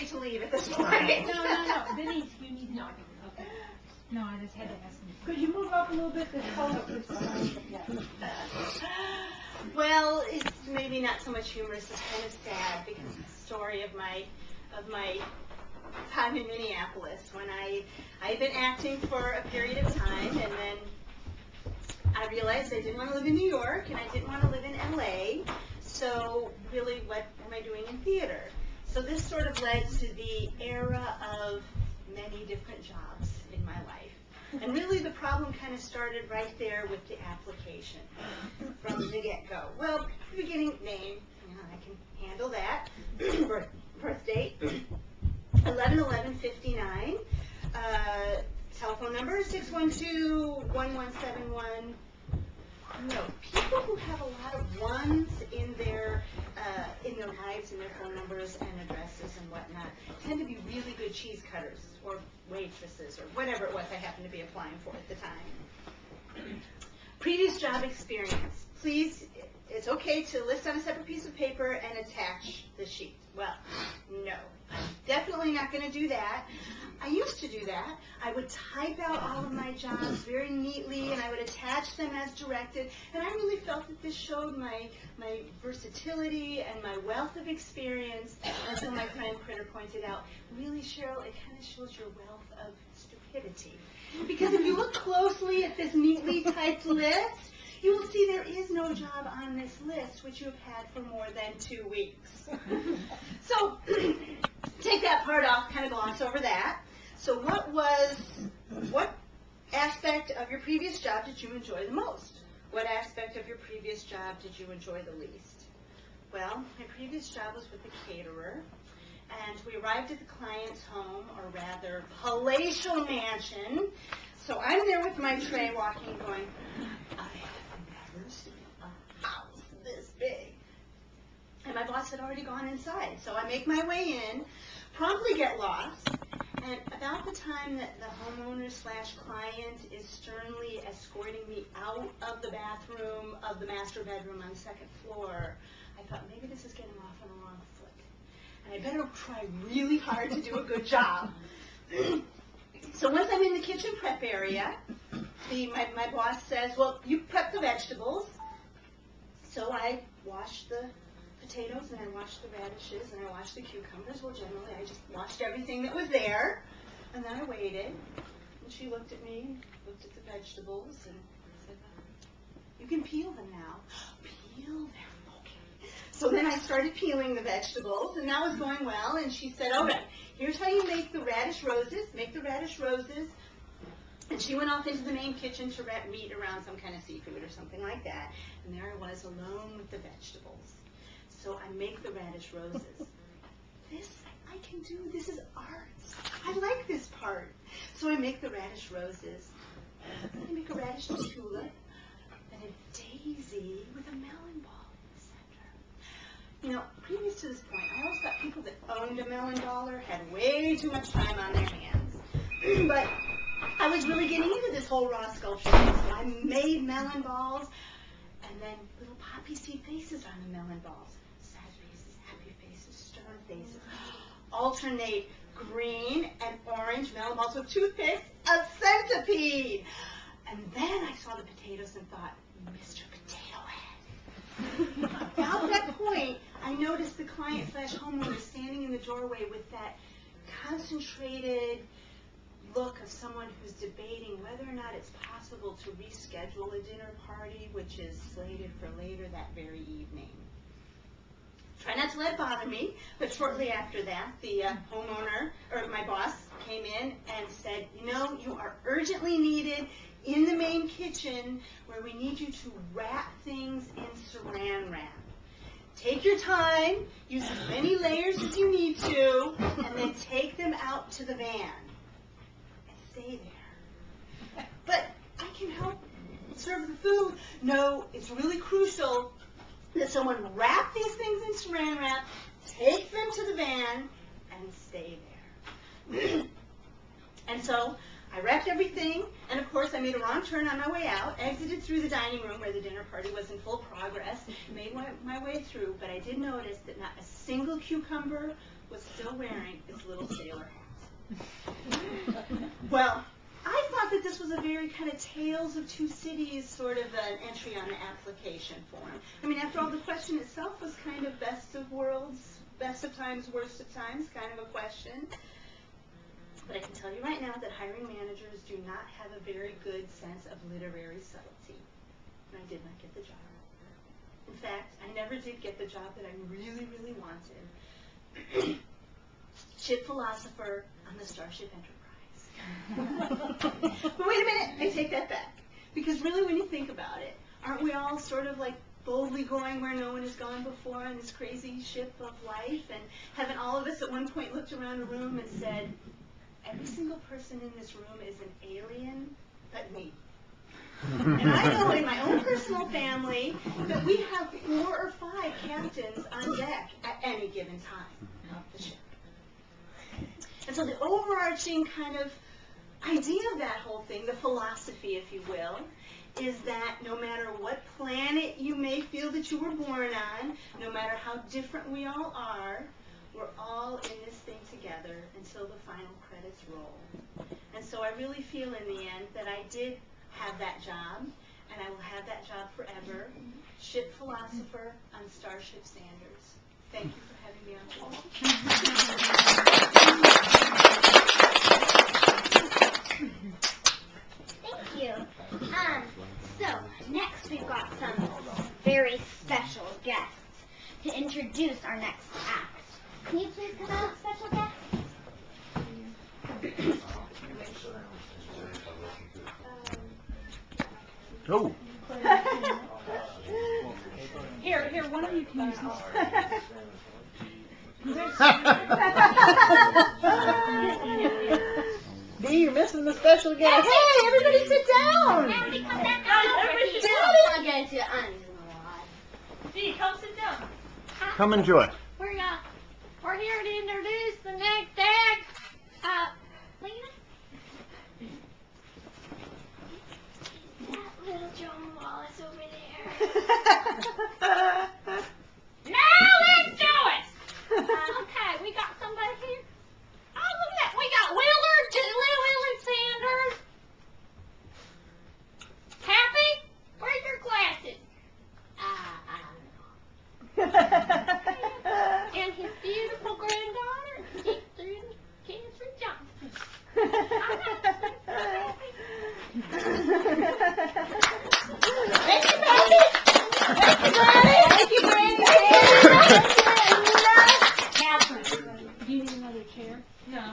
to leave at this point. No. Vinny, you need to. Okay. No, I just had to ask him. Could you move up a little bit? Well, it's maybe not so much humorous. It's kind of sad because it's the story of my time in Minneapolis when I had been acting for a period of time, and then I realized I didn't want to live in New York and I didn't want to live in LA. So really, what am I doing in theater? So this sort of led to the era of many different jobs in my life. And really the problem kind of started right there with the application from the get-go. Well, beginning name, I can handle that. Birth date, 11/11/59. Telephone number, 612-1171. No, people who have a lot of ones in their lives, in their phone numbers and addresses and whatnot, tend to be really good cheese cutters or waitresses or whatever it was I happened to be applying for at the time. Previous job experience. Please, it's okay to list on a separate piece of paper and attach the sheet. Well, no, I'm definitely not going to do that. I used to do that. I would type out all of my jobs very neatly, and I would attach them as directed, and I really felt that this showed my versatility and my wealth of experience. And so my friend Critter pointed out, really, Cheryl, it kind of shows your wealth of stupidity. Because if you look closely at this neatly typed list, you will see there is no job on this list which you have had for more than 2 weeks. So take that part off, kind of gloss over that. So what aspect of your previous job did you enjoy the most? What aspect of your previous job did you enjoy the least? Well, my previous job was with a caterer, and we arrived at the client's home, or rather, palatial mansion. So I'm there with my tray walking, going, I have never seen a house this big. And my boss had already gone inside. So I make my way in, promptly get lost, and about the time that the homeowner / client is sternly escorting me out of the bathroom of the master bedroom on the 2nd floor, I thought maybe this is getting off on the wrong foot. And I better try really hard to do a good job. So once I'm in the kitchen prep area, my boss says, well, you prep the vegetables. So I wash the potatoes, and I washed the radishes, and I washed the cucumbers. Well, generally, I just washed everything that was there. And then I waited, and she looked at me, looked at the vegetables, and said, you can peel them now. Peel them, okay. So then I started peeling the vegetables, and that was going well, and she said, okay, here's how you make the radish roses. Make the radish roses. And she went off into the main kitchen to wrap meat around some kind of seafood or something like that. And there I was alone with the vegetables. So I make the radish roses. This I can do. This is art. I like this part. So I make the radish roses. Then I make a radish tulip and a daisy with a melon ball in the center. You know, previous to this point, I always thought people that owned a melon baller had way too much time on their hands. But I was really getting into this whole raw sculpture thing, so I made melon balls and then little poppy seed faces on the melon balls. Sad faces, happy faces, stern faces. Alternate green and orange melon balls with toothpicks, a centipede. And then I saw the potatoes and thought, Mr. Potato Head. About that point, I noticed the client / homeowner standing in the doorway with that concentrated look of someone who's debating whether or not it's possible to reschedule a dinner party which is slated for later that very evening. Try not to let it bother me, but shortly after that, the homeowner, or my boss, came in and said, you know, you are urgently needed in the main kitchen where we need you to wrap things in saran wrap. Take your time, use as many layers as you need to, and then take them out to the van. Stay there. But I can help serve the food. No, it's really crucial that someone wrap these things in saran wrap, take them to the van, and stay there. And so I wrapped everything, and of course I made a wrong turn on my way out, exited through the dining room where the dinner party was in full progress, made my way through, but I did notice that not a single cucumber was still wearing his little sailor hat. Well, I thought that this was a very kind of Tales of Two Cities sort of an entry on the application form. I mean, after all, the question itself was kind of best of worlds, best of times, worst of times, kind of a question. But I can tell you right now that hiring managers do not have a very good sense of literary subtlety. And I did not get the job. In fact, I never did get the job that I really, really wanted. Ship philosopher on the Starship Enterprise. But wait a minute, I take that back. Because really, when you think about it, aren't we all sort of like boldly going where no one has gone before on this crazy ship of life? And haven't all of us at one point looked around a room and said, every single person in this room is an alien but me? And I know in my own personal family that we have 4 or 5 captains on deck at any given time of the ship. And so the overarching kind of idea of that whole thing, the philosophy, if you will, is that no matter what planet you may feel that you were born on, no matter how different we all are, we're all in this thing together until the final credits roll. And so I really feel in the end that I did have that job, and I will have that job forever. Ship philosopher on Starship Sanders. Thank you for having me on board. Thank you. So, next we've got some very special guests to introduce our next act. Can you please come out, special guest? Oh. Here, one of you can use Dee, you're missing the special guest. Hey, everybody sit down. Everybody come back on over here. I'm going to unload. Dee, come sit down. Come enjoy. We're here to introduce the next act. Lena? That little Joan Wallace over there. Now let's do it! Okay, we got somebody here. Oh, look at that. We got Willard Sanders. Kathy, where's your glasses? And his beautiful granddaughter, Catherine Johnson. Thank you, Patty. Thank you, Patty. Thank you, Patty. Catherine, do you need another chair? No.